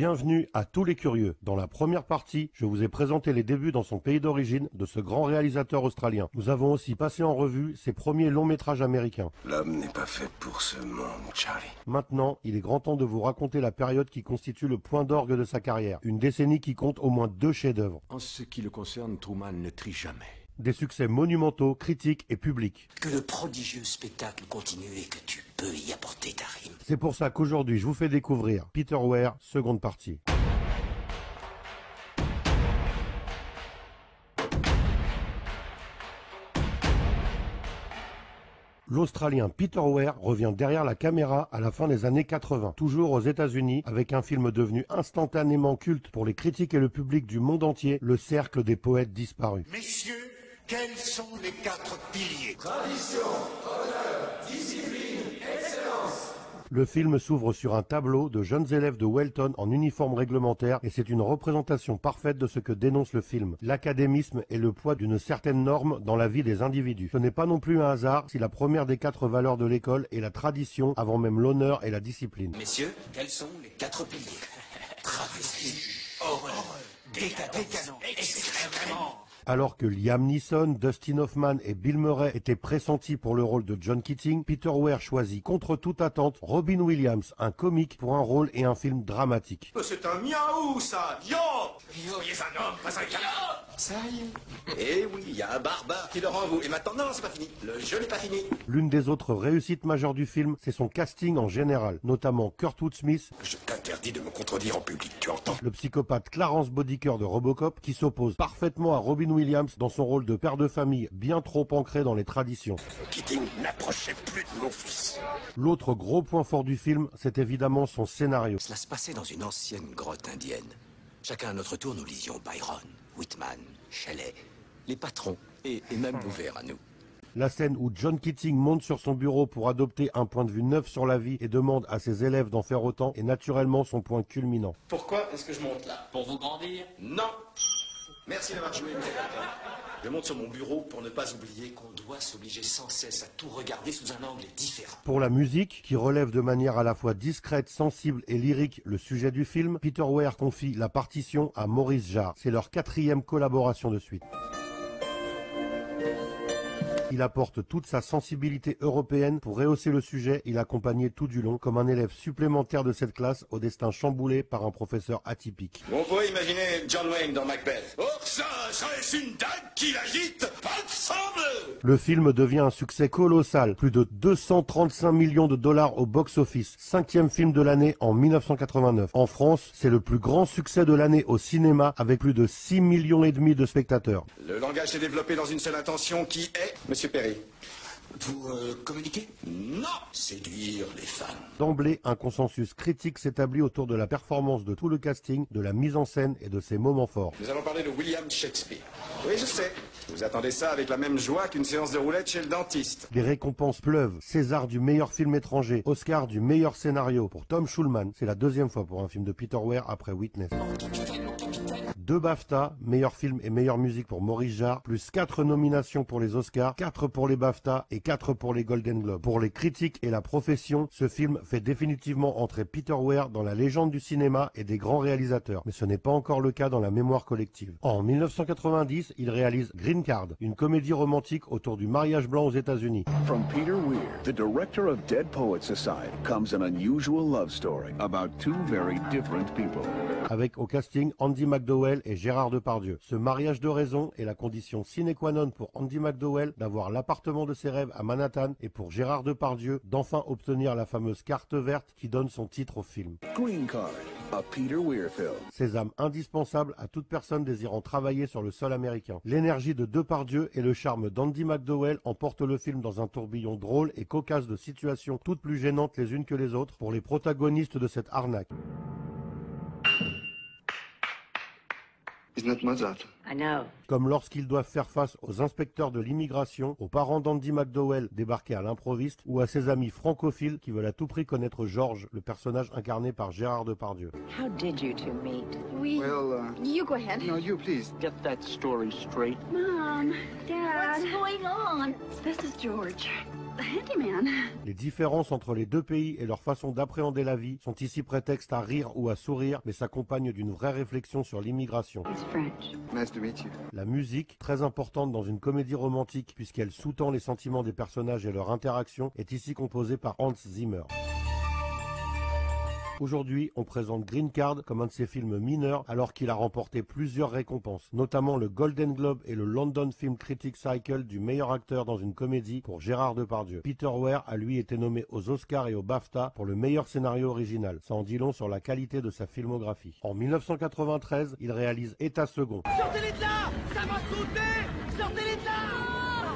Bienvenue à tous les curieux. Dans la première partie, je vous ai présenté les débuts dans son pays d'origine de ce grand réalisateur australien. Nous avons aussi passé en revue ses premiers longs métrages américains. L'homme n'est pas fait pour ce monde, Charlie. Maintenant, il est grand temps de vous raconter la période qui constitue le point d'orgue de sa carrière. Une décennie qui compte au moins 2 chefs-d'œuvre. En ce qui le concerne, Truman ne trie jamais. Des succès monumentaux, critiques et publics. Que le prodigieux spectacle continue et que tu peux y apporter ta rime. C'est pour ça qu'aujourd'hui, je vous fais découvrir Peter Weir, seconde partie. L'Australien Peter Weir revient derrière la caméra à la fin des années 80, toujours aux États-Unis, avec un film devenu instantanément culte pour les critiques et le public du monde entier, Le Cercle des poètes disparus. Messieurs, quels sont les 4 piliers? Tradition, honneur, discipline, excellence. Le film s'ouvre sur un tableau de jeunes élèves de Welton en uniforme réglementaire et c'est une représentation parfaite de ce que dénonce le film. L'académisme et le poids d'une certaine norme dans la vie des individus. Ce n'est pas non plus un hasard si la première des 4 valeurs de l'école est la tradition avant même l'honneur et la discipline. Messieurs, quels sont les 4 piliers? Travestie, horreur, décadence, extrêmement. Alors que Liam Neeson, Dustin Hoffman et Bill Murray étaient pressentis pour le rôle de John Keating, Peter Weir choisit contre toute attente Robin Williams, un comique pour un rôle et un film dramatique. C'est un miaou, ça. Yo. Yo, il est un homme, pas un gars. Ça y est. Eh oui, il y a un barbare qui le rend vous. Et maintenant, non, c'est pas fini. Le jeu n'est pas fini. L'une des autres réussites majeures du film, c'est son casting en général, notamment Kurtwood Smith, Je t'interdis de me contredire en public, tu entends? le psychopathe Clarence Bodicker de Robocop, qui s'oppose parfaitement à Robin Williams dans son rôle de père de famille bien trop ancré dans les traditions. Keating n'approchait plus de mon fils. L'autre gros point fort du film, c'est évidemment son scénario. Cela se passait dans une ancienne grotte indienne. Chacun à notre tour, nous lisions Byron, Whitman, Shelley, les patrons et même l'ouvert à nous. La scène où John Keating monte sur son bureau pour adopter un point de vue neuf sur la vie et demande à ses élèves d'en faire autant est naturellement son point culminant. Pourquoi est-ce que je monte là? Pour vous grandir? Non. Merci d'avoir joué, monsieur Carter. Je monte sur mon bureau pour ne pas oublier qu'on doit s'obliger sans cesse à tout regarder sous un angle différent. Pour la musique, qui relève de manière à la fois discrète, sensible et lyrique le sujet du film, Peter Weir confie la partition à Maurice Jarre. C'est leur 4e collaboration de suite. Il apporte toute sa sensibilité européenne pour rehausser le sujet. Il accompagnait tout du long comme un élève supplémentaire de cette classe au destin chamboulé par un professeur atypique. On pourrait imaginer John Wayne dans Macbeth. Oh, ça, serait-ce une dague qui l'agite? Pas de sang bleu. Le film devient un succès colossal, plus de 235 millions de dollars au box-office, 5e film de l'année en 1989. En France, c'est le plus grand succès de l'année au cinéma avec plus de 6,5 millions de spectateurs. Le langage est développé dans une seule intention qui est, Monsieur Perry. Vous communiquez? Non. Séduire les femmes. D'emblée, un consensus critique s'établit autour de la performance de tout le casting, de la mise en scène et de ses moments forts. Nous allons parler de William Shakespeare. Oui, je sais. Vous attendez ça avec la même joie qu'une séance de roulette chez le dentiste. Les récompenses pleuvent. César du meilleur film étranger, Oscar du meilleur scénario pour Tom Schulman. C'est la 2e fois pour un film de Peter Weir après Witness. 2 BAFTA, meilleur film et meilleure musique pour Maurice Jarre, plus 4 nominations pour les Oscars, 4 pour les BAFTA et 4 pour les Golden Globes. Pour les critiques et la profession, ce film fait définitivement entrer Peter Weir dans la légende du cinéma et des grands réalisateurs. Mais ce n'est pas encore le cas dans la mémoire collective. En 1990, il réalise Green Card, une comédie romantique autour du mariage blanc aux États-Unis. From Peter Weir, the director of Dead Poets Society, comes an unusual love story about 2 very different people. Avec au casting Andy McDowell et Gérard Depardieu. Ce mariage de raison est la condition sine qua non pour Andy McDowell d'avoir l'appartement de ses rêves à Manhattan et pour Gérard Depardieu d'enfin obtenir la fameuse carte verte qui donne son titre au film. Green Card, a Peter Weir film. Sésame indispensable à toute personne désirant travailler sur le sol américain. L'énergie de Depardieu et le charme d'Andy McDowell emportent le film dans un tourbillon drôle et cocasse de situations toutes plus gênantes les unes que les autres pour les protagonistes de cette arnaque. Isn't that Mozart? I know. Comme lorsqu'ils doivent faire face aux inspecteurs de l'immigration, aux parents d'Andy McDowell débarqués à l'improviste, ou à ses amis francophiles qui veulent à tout prix connaître George, le personnage incarné par Gérard Depardieu. How did you two meet? You go ahead. No, you please. Get that story straight. Mom, Dad. What's going on? This is George, the handyman. Les différences entre les deux pays et leur façon d'appréhender la vie sont ici prétexte à rire ou à sourire, mais s'accompagnent d'une vraie réflexion sur l'immigration. He's French. Nice to meet you. La musique, très importante dans une comédie romantique puisqu'elle sous-tend les sentiments des personnages et leur interaction, est ici composée par Hans Zimmer. Aujourd'hui, on présente Green Card comme un de ses films mineurs alors qu'il a remporté plusieurs récompenses, notamment le Golden Globe et le London Film Critics Cycle du meilleur acteur dans une comédie pour Gérard Depardieu. Peter Weir a lui été nommé aux Oscars et aux BAFTA pour le meilleur scénario original. Ça en dit long sur la qualité de sa filmographie. En 1993, il réalise État second. Sortez-les de là! Ça va sauter! Sortez-les de là!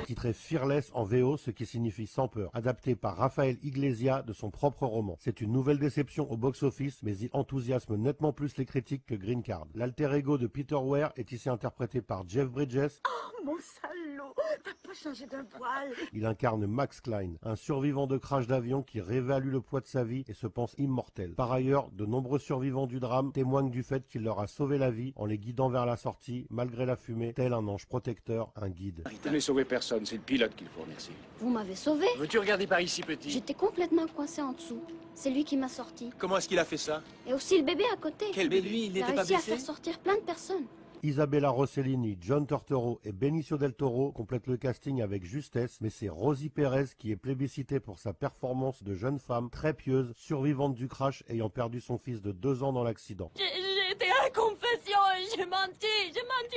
Titré Fearless en VO, ce qui signifie sans peur, adapté par Rafael Iglesias de son propre roman. C'est une nouvelle déception au box-office, mais il enthousiasme nettement plus les critiques que Green Card. L'alter ego de Peter Weir est ici interprété par Jeff Bridges. Oh, mon salaud! T'as pas changé d'un poil! Il incarne Max Klein, un survivant de crash d'avion qui réévalue le poids de sa vie et se pense immortel. Par ailleurs, de nombreux survivants du drame témoignent du fait qu'il leur a sauvé la vie en les guidant vers la sortie, malgré la fumée, tel un ange protecteur, un guide. Je n'ai sauvé personne, c'est le pilote qu'il faut remercier. Vous m'avez sauvé. Veux-tu regarder par ici, petit? J'étais complètement coincé en dessous. C'est lui qui m'a sorti. Comment est-ce qu'il a fait ça? Et aussi le bébé à côté. Quel bébé? Lui, il Il a n'était pas réussi à blessé? faire sortir plein de personnes. Isabella Rossellini, John Turturro et Benicio del Toro complètent le casting avec justesse, mais c'est Rosie Perez qui est plébiscitée pour sa performance de jeune femme très pieuse, survivante du crash ayant perdu son fils de 2 ans dans l'accident. J'ai été à la confession et j'ai menti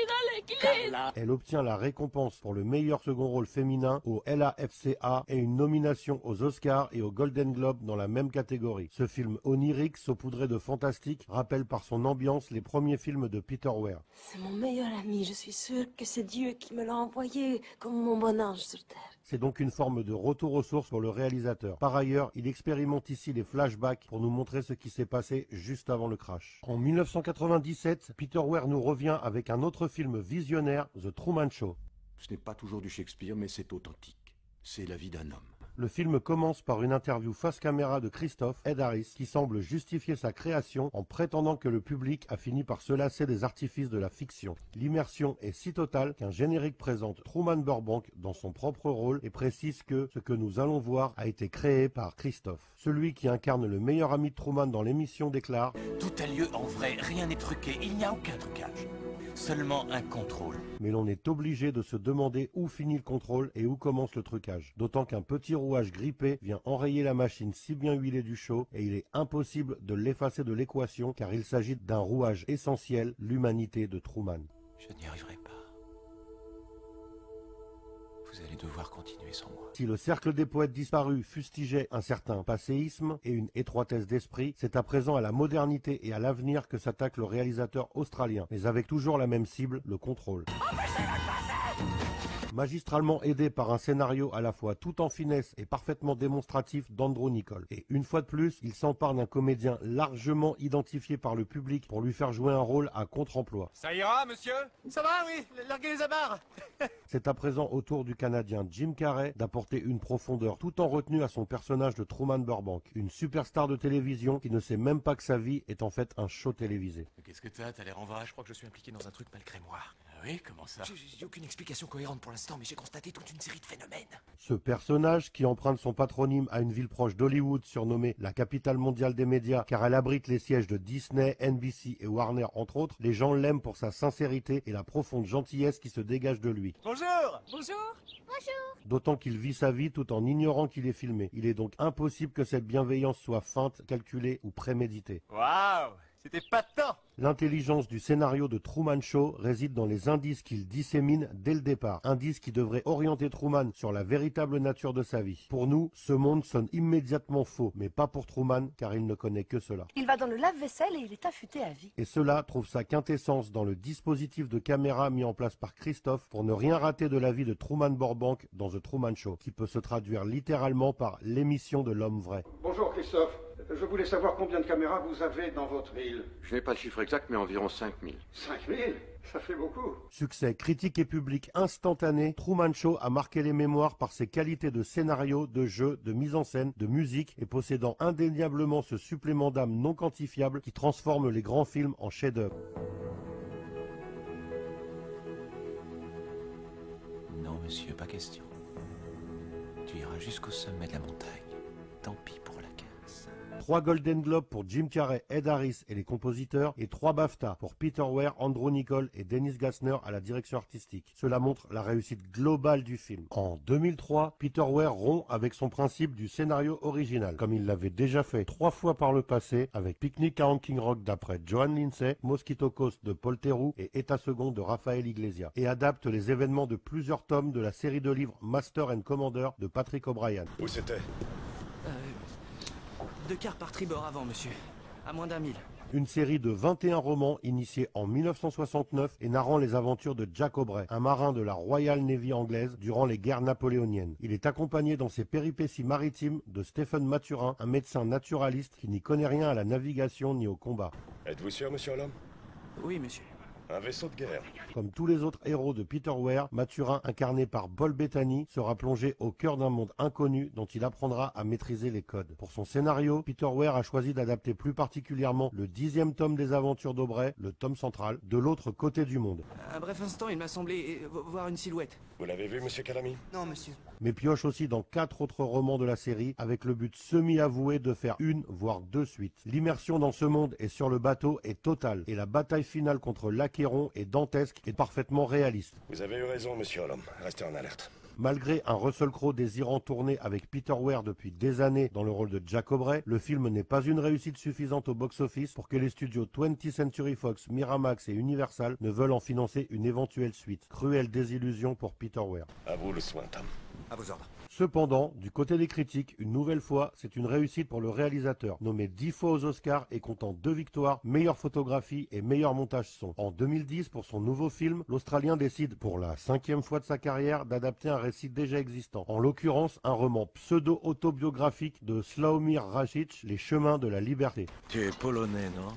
dans l'église. Elle obtient la récompense pour le meilleur second rôle féminin au LAFCA et une nomination aux Oscars et au Golden Globe dans la même catégorie. Ce film onirique, saupoudré de fantastique, rappelle par son ambiance les premiers films de Peter Weir. C'est mon meilleur ami, je suis sûre que c'est Dieu qui me l'a envoyé comme mon bon ange sur terre. C'est donc une forme de retour aux sources pour le réalisateur. Par ailleurs, il expérimente ici les flashbacks pour nous montrer ce qui s'est passé juste avant le crash. En 1997, Peter Weir nous revient avec un autre film visionnaire, The Truman Show. Ce n'est pas toujours du Shakespeare, mais c'est authentique. C'est la vie d'un homme. Le film commence par une interview face caméra de Christophe, Ed Harris, qui semble justifier sa création en prétendant que le public a fini par se lasser des artifices de la fiction. L'immersion est si totale qu'un générique présente Truman Burbank dans son propre rôle et précise que ce que nous allons voir a été créé par Christophe. Celui qui incarne le meilleur ami de Truman dans l'émission déclare « Tout a lieu en vrai, rien n'est truqué, il n'y a aucun trucage. Seulement un contrôle. » Mais l'on est obligé de se demander où finit le contrôle et où commence le trucage. D'autant qu'un petit rouage grippé vient enrayer la machine si bien huilée du show et il est impossible de l'effacer de l'équation car il s'agit d'un rouage essentiel, l'humanité de Truman. Je n'y arriverai pas. Vous allez devoir continuer sans moi. Si le cercle des poètes disparus fustigeait un certain passéisme et une étroitesse d'esprit, c'est à présent à la modernité et à l'avenir que s'attaque le réalisateur australien, mais avec toujours la même cible, le contrôle. Magistralement aidé par un scénario à la fois tout en finesse et parfaitement démonstratif d'Andrew Niccol. Et une fois de plus, il s'empare d'un comédien largement identifié par le public pour lui faire jouer un rôle à contre-emploi. Ça ira, monsieur? Ça va, oui? Larguez les amarres! C'est à présent au tour du Canadien Jim Carrey d'apporter une profondeur tout en retenue à son personnage de Truman Burbank, une superstar de télévision qui ne sait même pas que sa vie est en fait un show télévisé. Qu'est-ce que t'as l'air en vrac? Je crois que je suis impliqué dans un truc malgré moi. Oui, comment ça? J'ai aucune explication cohérente pour l'instant, mais j'ai constaté toute une série de phénomènes. Ce personnage, qui emprunte son patronyme à une ville proche d'Hollywood surnommée la capitale mondiale des médias car elle abrite les sièges de Disney, NBC et Warner entre autres, les gens l'aiment pour sa sincérité et la profonde gentillesse qui se dégage de lui. Bonjour! Bonjour! Bonjour! D'autant qu'il vit sa vie tout en ignorant qu'il est filmé. Il est donc impossible que cette bienveillance soit feinte, calculée ou préméditée. Waouh! C'était pas de temps! L'intelligence du scénario de Truman Show réside dans les indices qu'il dissémine dès le départ. Indices qui devraient orienter Truman sur la véritable nature de sa vie. Pour nous, ce monde sonne immédiatement faux, mais pas pour Truman, car il ne connaît que cela. Il va dans le lave-vaisselle et il est affûté à vie. Et cela trouve sa quintessence dans le dispositif de caméra mis en place par Christophe pour ne rien rater de la vie de Truman Burbank dans The Truman Show, qui peut se traduire littéralement par l'émission de l'homme vrai. Bonjour Christophe. Je voulais savoir combien de caméras vous avez dans votre ville. Je n'ai pas le chiffre exact, mais environ 5000. 5000 ? Ça fait beaucoup. Succès critique et public instantané, Truman Show a marqué les mémoires par ses qualités de scénario, de jeu, de mise en scène, de musique et possédant indéniablement ce supplément d'âme non quantifiable qui transforme les grands films en chefs-d'œuvre. Non, monsieur, pas question. Tu iras jusqu'au sommet de la montagne. Tant pis pour la casse. 3 Golden Globes pour Jim Carrey, Ed Harris et les compositeurs et 3 BAFTA pour Peter Weir, Andrew Niccol et Dennis Gassner à la direction artistique. Cela montre la réussite globale du film. En 2003, Peter Weir rompt avec son principe du scénario original, comme il l'avait déjà fait 3 fois par le passé avec Picnic à Hanging Rock d'après Joan Lindsay, Mosquito Coast de Paul Theroux et État second de Raphaël Iglesias, et adapte les événements de plusieurs tomes de la série de livres Master and Commander de Patrick O'Brien. Où c'était? 2 quarts par tribord avant, monsieur. À moins d'1 000. Une série de 21 romans initiés en 1969 et narrant les aventures de Jack Aubrey, un marin de la Royal Navy anglaise durant les guerres napoléoniennes. Il est accompagné dans ses péripéties maritimes de Stephen Mathurin, un médecin naturaliste qui n'y connaît rien à la navigation ni au combat. Êtes-vous sûr, monsieur Holland? Oui, monsieur. Un vaisseau de guerre. Comme tous les autres héros de Peter Weir, Mathurin, incarné par Paul Bettany, sera plongé au cœur d'un monde inconnu dont il apprendra à maîtriser les codes. Pour son scénario, Peter Weir a choisi d'adapter plus particulièrement le 10e tome des aventures d'Aubrey, le tome central, de l'autre côté du monde. Un bref instant, il m'a semblé voir une silhouette. Vous l'avez vu, monsieur Calamy? Non, monsieur. Mais pioche aussi dans 4 autres romans de la série avec le but semi-avoué de faire 1 voire 2 suites. L'immersion dans ce monde et sur le bateau est totale et la bataille finale contre l'Achéron est dantesque et parfaitement réaliste. Vous avez eu raison, monsieur Holland. Restez en alerte. Malgré un Russell Crowe désirant tourner avec Peter Weir depuis des années dans le rôle de Jack Aubrey, le film n'est pas une réussite suffisante au box-office pour que les studios 20th Century Fox, Miramax et Universal ne veulent en financer une éventuelle suite. Cruelle désillusion pour Peter Weir. À vous le soin, Tom. À vos ordres. Cependant, du côté des critiques, une nouvelle fois, c'est une réussite pour le réalisateur, nommé 10 fois aux Oscars et comptant 2 victoires, meilleure photographie et meilleur montage son. En 2010, pour son nouveau film, l'Australien décide, pour la 5e fois de sa carrière, d'adapter un récit déjà existant. En l'occurrence, un roman pseudo-autobiographique de Sławomir Racic, Les chemins de la liberté. Tu es polonais, non?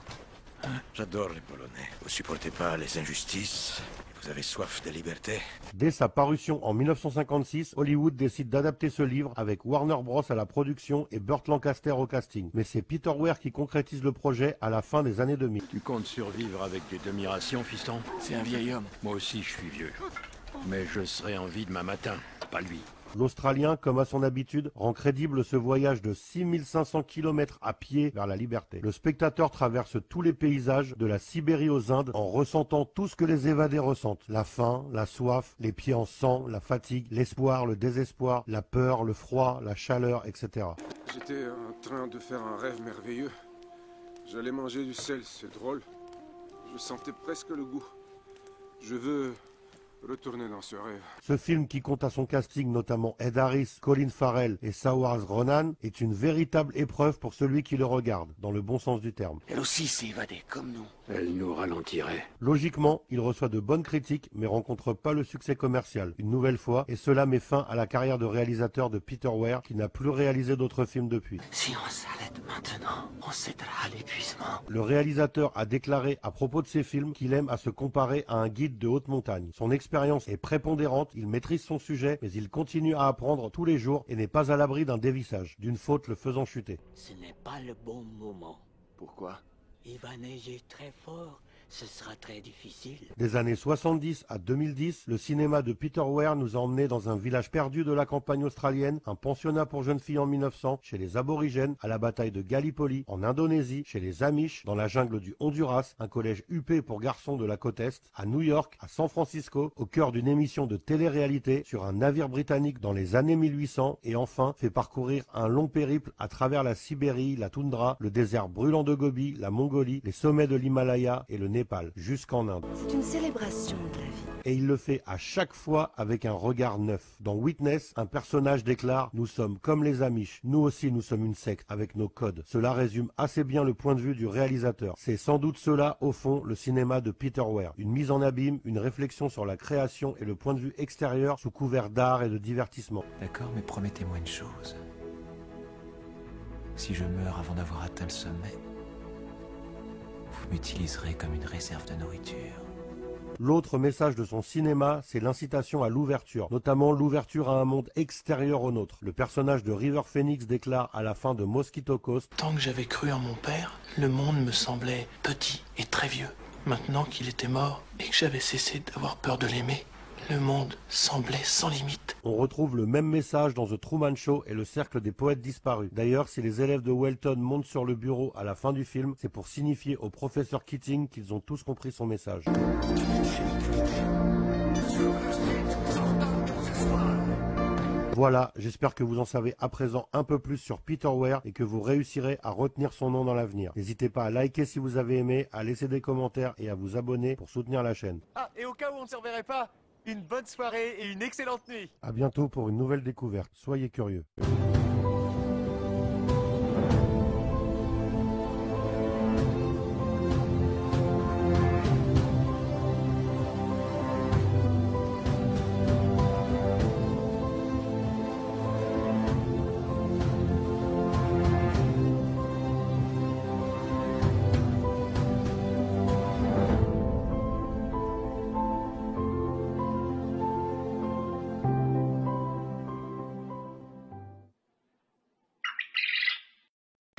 J'adore les Polonais. Vous supportez pas les injustices? Vous avez soif de liberté? Dès sa parution en 1956, Hollywood décide d'adapter ce livre avec Warner Bros à la production et Burt Lancaster au casting. Mais c'est Peter Weir qui concrétise le projet à la fin des années 2000. Tu comptes survivre avec des demi-rations, fiston? C'est un vieil homme. Moi aussi, je suis vieux. Mais je serai en vie demain matin, pas lui. L'Australien, comme à son habitude, rend crédible ce voyage de 6500 km à pied vers la liberté. Le spectateur traverse tous les paysages, de la Sibérie aux Indes, en ressentant tout ce que les évadés ressentent. La faim, la soif, les pieds en sang, la fatigue, l'espoir, le désespoir, la peur, le froid, la chaleur, etc. J'étais en train de faire un rêve merveilleux. J'allais manger du sel, c'est drôle. Je sentais presque le goût. Je veux retourner dans ce rêve. Ce film, qui compte à son casting notamment Ed Harris, Colin Farrell et Saoirse Ronan, est une véritable épreuve pour celui qui le regarde, dans le bon sens du terme. Elle aussi s'est évadée, comme nous. Elle nous ralentirait. Logiquement, il reçoit de bonnes critiques, mais rencontre pas le succès commercial, une nouvelle fois, et cela met fin à la carrière de réalisateur de Peter Weir, qui n'a plus réalisé d'autres films depuis. Si on s'arrête maintenant, on cédera à l'épuisement. Le réalisateur a déclaré à propos de ses films qu'il aime à se comparer à un guide de haute montagne. Son expérience est prépondérante, il maîtrise son sujet, mais il continue à apprendre tous les jours et n'est pas à l'abri d'un dévissage, d'une faute le faisant chuter. Ce n'est pas le bon moment. Pourquoi? Il va neiger très fort. Ce sera très difficile. Des années 70 à 2010, le cinéma de Peter Weir nous a emmenés dans un village perdu de la campagne australienne, un pensionnat pour jeunes filles en 1900, chez les aborigènes, à la bataille de Gallipoli, en Indonésie, chez les Amish, dans la jungle du Honduras, un collège huppé pour garçons de la côte Est, à New York, à San Francisco, au cœur d'une émission de télé-réalité, sur un navire britannique dans les années 1800, et enfin fait parcourir un long périple à travers la Sibérie, la toundra, le désert brûlant de Gobi, la Mongolie, les sommets de l'Himalaya et le Népal, jusqu'en Inde. C'est une célébration de la vie. Et il le fait à chaque fois avec un regard neuf. Dans Witness, un personnage déclare « Nous sommes comme les Amish, nous aussi nous sommes une secte avec nos codes ». Cela résume assez bien le point de vue du réalisateur. C'est sans doute cela, au fond, le cinéma de Peter Weir. Une mise en abîme, une réflexion sur la création et le point de vue extérieur sous couvert d'art et de divertissement. D'accord, mais promettez-moi une chose. Si je meurs avant d'avoir atteint le sommet, vous m'utiliserez comme une réserve de nourriture. L'autre message de son cinéma, c'est l'incitation à l'ouverture, notamment l'ouverture à un monde extérieur au nôtre. Le personnage de River Phoenix déclare à la fin de Mosquito Coast: Tant que j'avais cru en mon père, le monde me semblait petit et très vieux. Maintenant qu'il était mort et que j'avais cessé d'avoir peur de l'aimer, le monde semblait sans limite. On retrouve le même message dans The Truman Show et le cercle des poètes disparus. D'ailleurs, si les élèves de Welton montent sur le bureau à la fin du film, c'est pour signifier au professeur Keating qu'ils ont tous compris son message. Voilà, j'espère que vous en savez à présent un peu plus sur Peter Weir et que vous réussirez à retenir son nom dans l'avenir. N'hésitez pas à liker si vous avez aimé, à laisser des commentaires et à vous abonner pour soutenir la chaîne. Ah, et au cas où on ne se reverrait pas, une bonne soirée et une excellente nuit. À bientôt pour une nouvelle découverte. Soyez curieux.